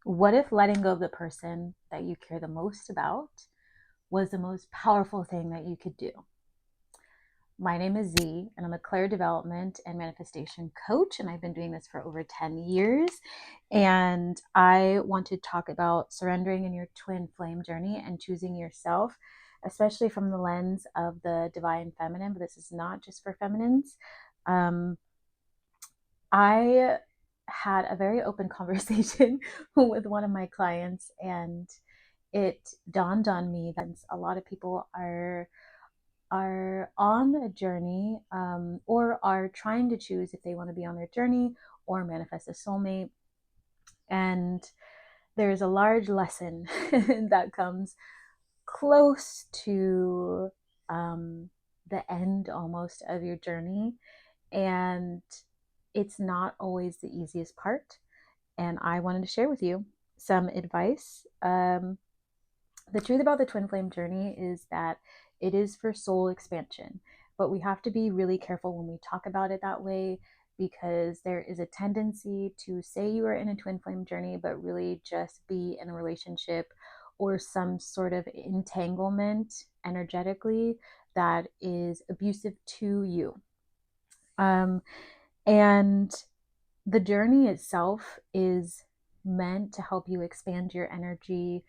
What if letting go of the person that you care the most about was the most powerful thing that you could do? My name is Z, and I'm a clair development and manifestation coach, and I've been doing this for over 10 years. And I want to talk about surrendering in your twin flame journey and choosing yourself, especially from the lens of the divine feminine. But this is not just for feminines. Um, I had a very open conversation with one of my clients, and it dawned on me that a lot of people are on a journey, or are trying to choose if they want to be on their journey or manifest a soulmate. And there's a large lesson that comes close to the end almost of your journey. And it's not always the easiest part. And I wanted to share with you some advice. The truth about the twin flame journey is that it is for soul expansion, but we have to be really careful when we talk about it that way, because there is a tendency to say you are in a twin flame journey, but really just be in a relationship or some sort of entanglement energetically that is abusive to you. Um, and the journey itself is meant to help you expand your energy,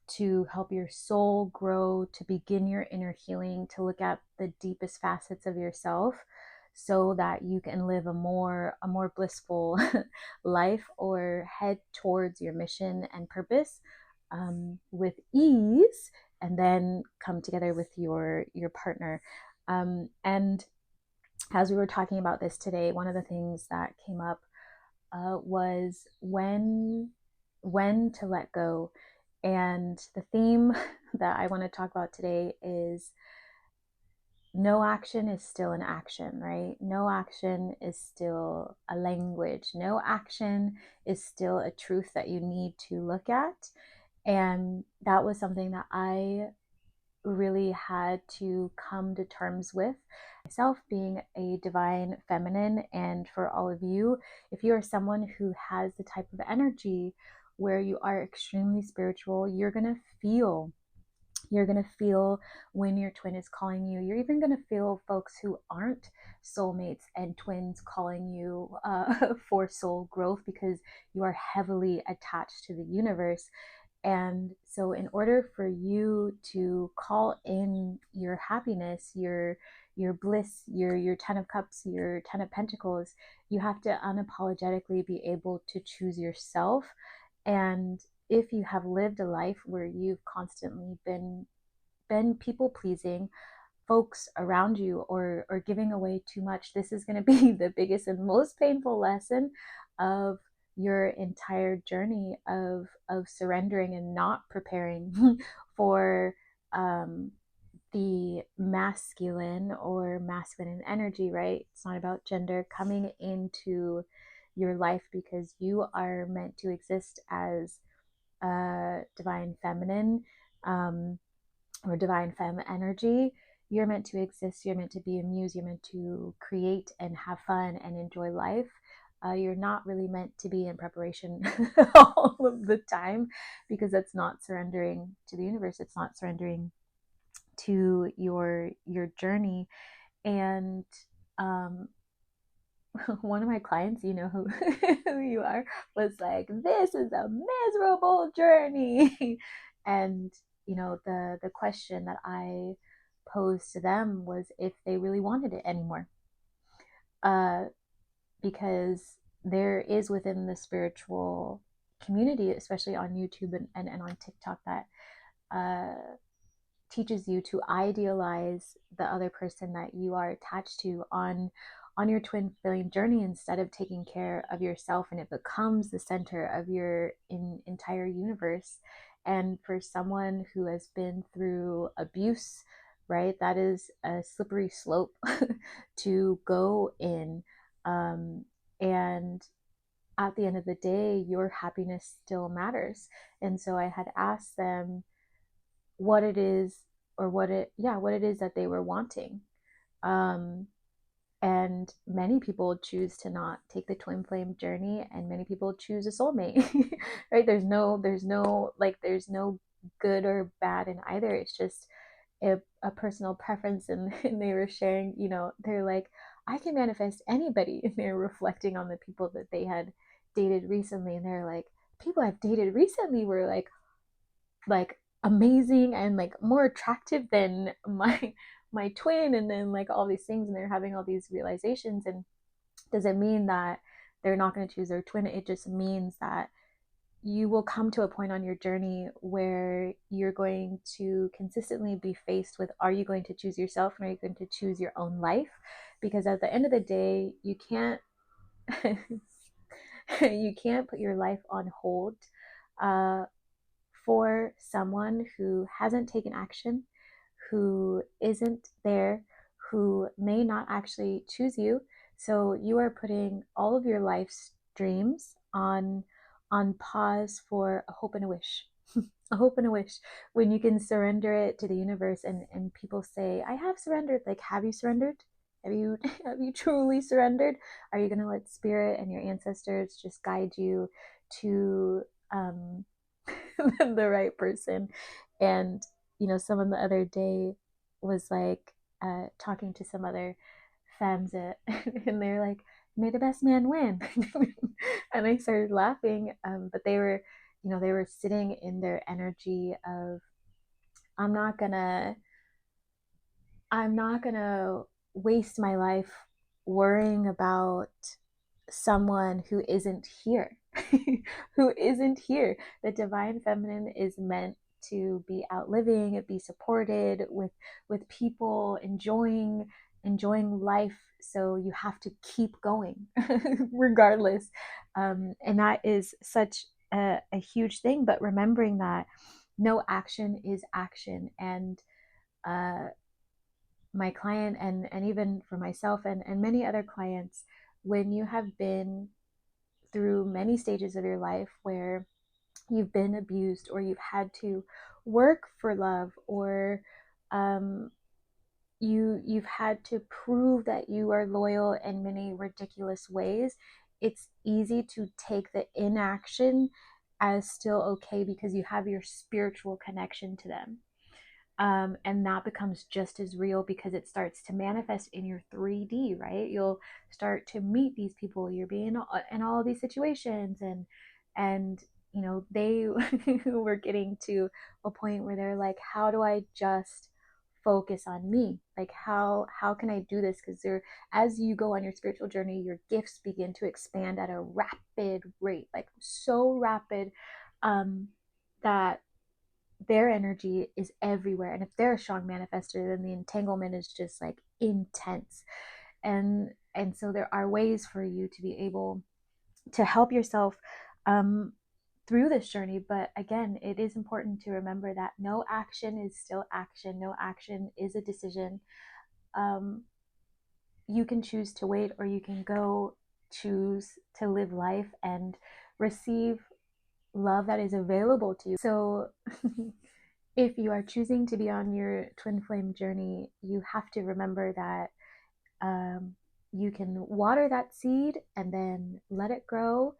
to help your soul grow, to begin your inner healing, to look at the deepest facets of yourself so that you can live a more blissful life or head towards your mission and purpose with ease, and then come together with your partner. And as we were talking about this today, one of the things that came up was when to let go. And the theme that I want to talk about today is no action is still an action, right? No action is still a language. No action is still a truth that you need to look at. And that was something that I really had to come to terms with myself, being a divine feminine. And for all of you, if you are someone who has the type of energy where you are extremely spiritual, you're going to feel when your twin is calling you. You're even going to feel folks who aren't soulmates and twins calling you for soul growth, because you are heavily attached to the universe. And so in order for you to call in your happiness, your bliss, your 10 of cups, your 10 of pentacles, you have to unapologetically be able to choose yourself. And if you have lived a life where you've constantly been people pleasing folks around you, or giving away too much, this is going to be the biggest and most painful lesson of your entire journey of surrendering and not preparing for the masculine energy, right? It's not about gender coming into your life, because you are meant to exist as divine feminine, or divine femme energy. You're meant to exist. You're meant to be a muse. You're meant to create and have fun and enjoy life. You're not really meant to be in preparation all of the time, because that's not surrendering to the universe. It's not surrendering to your journey. And um, one of my clients, you know who you are, was like, "This is a miserable journey," and the question that I posed to them was if they really wanted it anymore, uh, because there is within the spiritual community, especially on YouTube and on TikTok, that teaches you to idealize the other person that you are attached to on your twin flame journey, instead of taking care of yourself, and it becomes the center of your entire universe. And for someone who has been through abuse, right, that is a slippery slope to go in. And at the end of the day, your happiness still matters. And so I had asked them what it is, or what it is that they were wanting. um And many people choose to not take the twin flame journey, and many people choose a soulmate. Right? There's no good or bad in either. It's just a personal preference. And they were sharing, they're like, I can manifest anybody. And they're reflecting on the people that they had dated recently, and they're like, people I've dated recently were like amazing and like more attractive than my twin, and then like all these things, and they're having all these realizations. And does it mean that they're not going to choose their twin? It just means that you will come to a point on your journey where you're going to consistently be faced with, are you going to choose yourself, and are you going to choose your own life? Because at the end of the day, you can't you can't put your life on hold uh, for someone who hasn't taken action, who isn't there, who may not actually choose you. So you are putting all of your life's dreams on pause for a hope and a wish. A hope and a wish, when you can surrender it to the universe. And people say, I have surrendered. Like, have you surrendered? Have you have you truly surrendered? Are you going to let spirit and your ancestors just guide you to um the right person? And someone the other day was like, talking to some other femmes, and they're like, may the best man win. And I started laughing, but they were sitting in their energy of, i'm not gonna I'm not gonna waste my life worrying about someone who isn't here. Who isn't here. The divine feminine is meant to be outliving, be supported with people, enjoying life. So you have to keep going regardless. And that is such a huge thing. But remembering that no action is action. And uh, my client, and even for myself, and many other clients, when you have been through many stages of your life where you've been abused, or you've had to work for love, or um, you've had to prove that you are loyal in many ridiculous ways, it's easy to take the inaction as still okay because you have your spiritual connection to them. And that becomes just as real because it starts to manifest in your 3D, right? You'll start to meet these people. You're being in all of these situations, and they were getting to a point where they're like, how do I just focus on me? Like, how can I do this? Because as you go on your spiritual journey, your gifts begin to expand at a rapid rate, like so rapid, that their energy is everywhere. And if they're a strong manifester, then the entanglement is just like intense. And so there are ways for you to be able to help yourself um, through this journey. But again, it is important to remember that no action is still action. No action is a decision. Um, you can choose to wait, or you can go choose to live life and receive love that is available to you. So if you are choosing to be on your twin flame journey, you have to remember that you can water that seed and then let it grow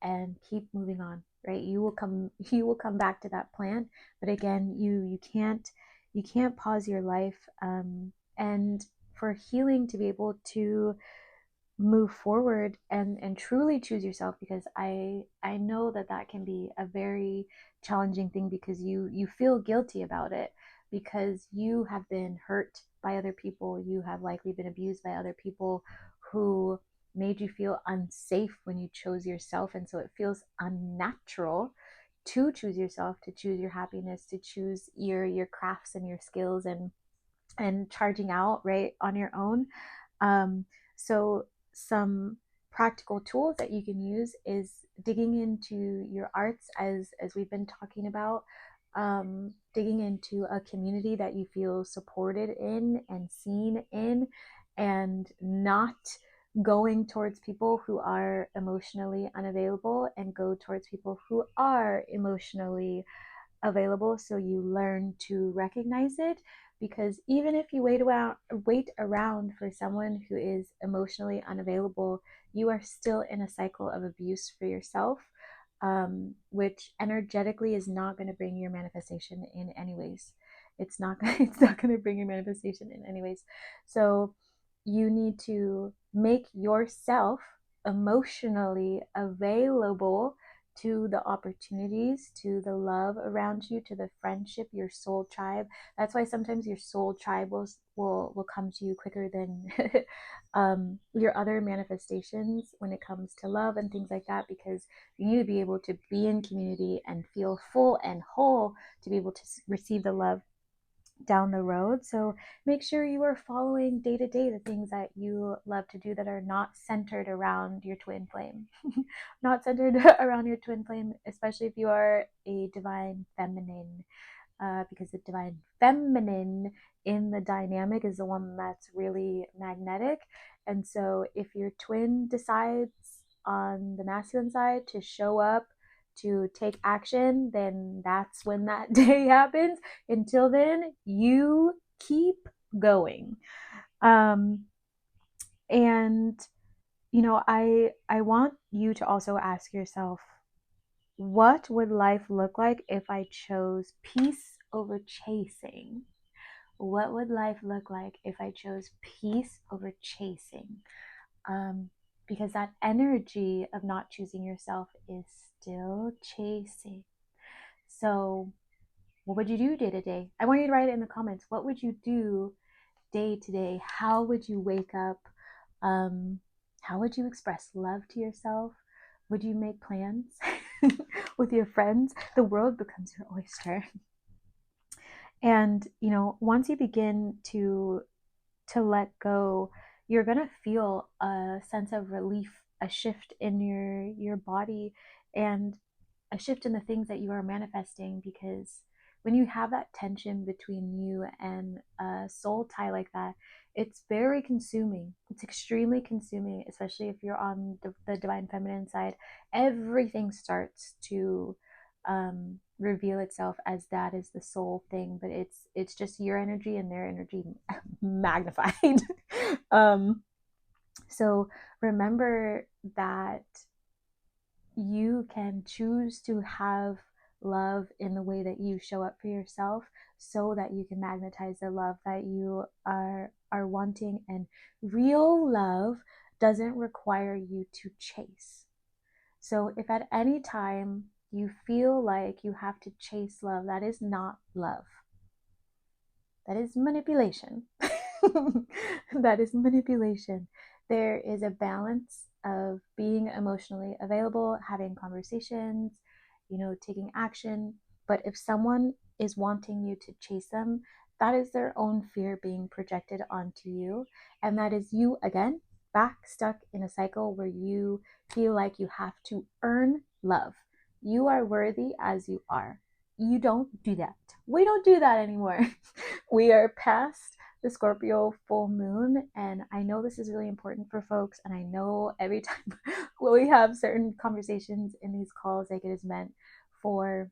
and keep moving on. Right? You will come back to that plant, but again, you can't pause your life. And for healing to be able to move forward and truly choose yourself, because I know that that can be a very challenging thing, because you feel guilty about it, because you have been hurt by other people. You have likely been abused by other people who made you feel unsafe when you chose yourself, and so it feels unnatural to choose yourself, to choose your happiness, to choose your crafts and your skills, and charging out right on your own. So some practical tools that you can use is digging into your arts, as we've been talking about, digging into a community that you feel supported in and seen in, and not going towards people who are emotionally unavailable, and go towards people who are emotionally available, so you learn to recognize it. because even if you wait around for someone who is emotionally unavailable, you are still in a cycle of abuse for yourself, which energetically is not going to bring your manifestation in anyways. It's not going to bring your manifestation in anyways. So you need to make yourself emotionally available to the opportunities, to the love around you, to the friendship, your soul tribe. That's why sometimes your soul tribe will come to you quicker than your other manifestations when it comes to love and things like that, because you need to be able to be in community and feel full and whole to be able to receive the love down the road. So make sure you are following day to day the things that you love to do that are not centered around your twin flame. Not centered around your twin flame, especially if you are a divine feminine, because the divine feminine in the dynamic is the one that's really magnetic. And so if your twin decides on the masculine side to show up, to take action, then that's when that day happens. Until then, you keep going. And I want you to also ask yourself, what would life look like if I chose peace over chasing? What would life look like if I chose peace over chasing? Because that energy of not choosing yourself is still chasing. So, what would you do day to day? I want you to write it in the comments. What would you do day to day? How would you wake up? How would you express love to yourself? Would you make plans with your friends? The world becomes your oyster. And once you begin to let go, you're gonna feel a sense of relief, a shift in your body, and a shift in the things that you are manifesting. Because when you have that tension between you and a soul tie like that, it's very consuming. It's extremely consuming, especially if you're on the divine feminine side. Everything starts to reveal itself as that is the soul thing, but it's just your energy and their energy magnified. So remember that you can choose to have love in the way that you show up for yourself, so that you can magnetize the love that you are wanting. And real love doesn't require you to chase. So if at any time you feel like you have to chase love, that is not love. That is manipulation. That is manipulation. There is a balance of being emotionally available, having conversations, taking action. But if someone is wanting you to chase them, that is their own fear being projected onto you. And that is you, again, back stuck in a cycle where you feel like you have to earn love. You are worthy as you are. You don't do that. We don't do that anymore. We are past the Scorpio full moon, and I know this is really important for folks, and I know every time we have certain conversations in these calls, like it is meant for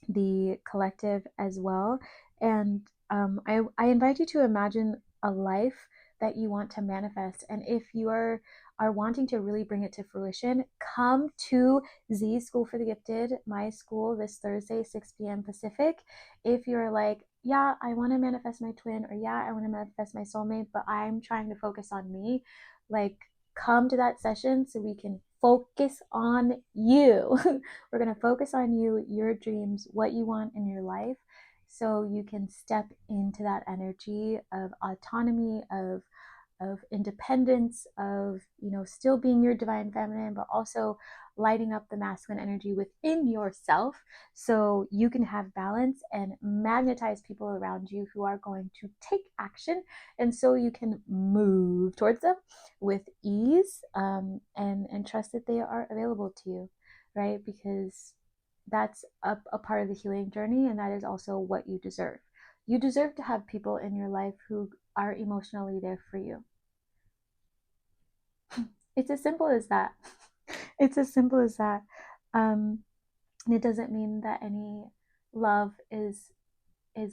the collective as well. And I invite you to imagine a life that you want to manifest. And if you are wanting to really bring it to fruition, come to Z School for the Gifted, my school, this Thursday, 6 p.m. Pacific. If you're like, yeah, I want to manifest my twin, or yeah, I want to manifest my soulmate, but I'm trying to focus on me, like, come to that session so we can focus on you. We're going to focus on you, your dreams, what you want in your life, so you can step into that energy of autonomy, of independence, of still being your divine feminine, but also lighting up the masculine energy within yourself, so you can have balance and magnetize people around you who are going to take action, and so you can move towards them with ease, and trust that they are available to you, right? Because that's a part of the healing journey, and that is also what you deserve. You deserve to have people in your life who are emotionally there for you. It's as simple as that. It's as simple as that. And it doesn't mean that any love is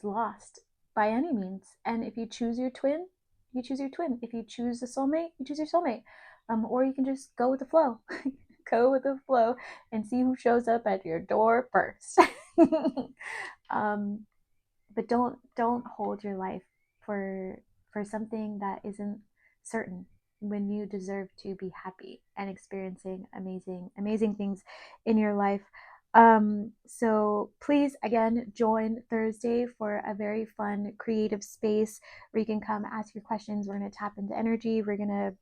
lost. by any means. And if you choose your twin, you choose your twin. If you choose a soulmate, you choose your soulmate. Or you can just go with the flow. Go with the flow and see who shows up at your door first. But don't hold your life for something that isn't certain, when you deserve to be happy and experiencing amazing things in your life. So please, again, join Thursday for a very fun creative space where you can come ask your questions. We're going to tap into energy. We're going to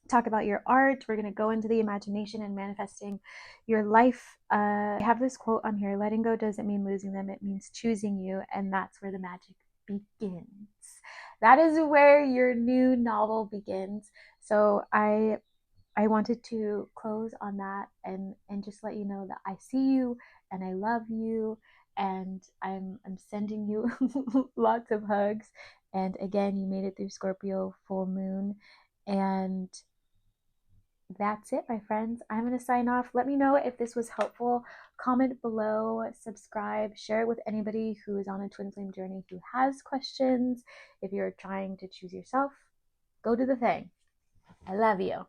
talk about your art. We're going to go into the imagination and manifesting your life. I have this quote on here: letting go doesn't mean losing them, it means choosing you. And that's where the magic begins. That is where your new novel begins. So I wanted to close on that and just let you know that I see you and I love you, and I'm sending you lots of hugs. And again, you made it through Scorpio full moon, and that's it, my friends. I'm going to sign off. Let me know if this was helpful. Comment below, subscribe, share it with anybody who is on a twin flame journey who has questions. If you're trying to choose yourself, go do the thing. I love you.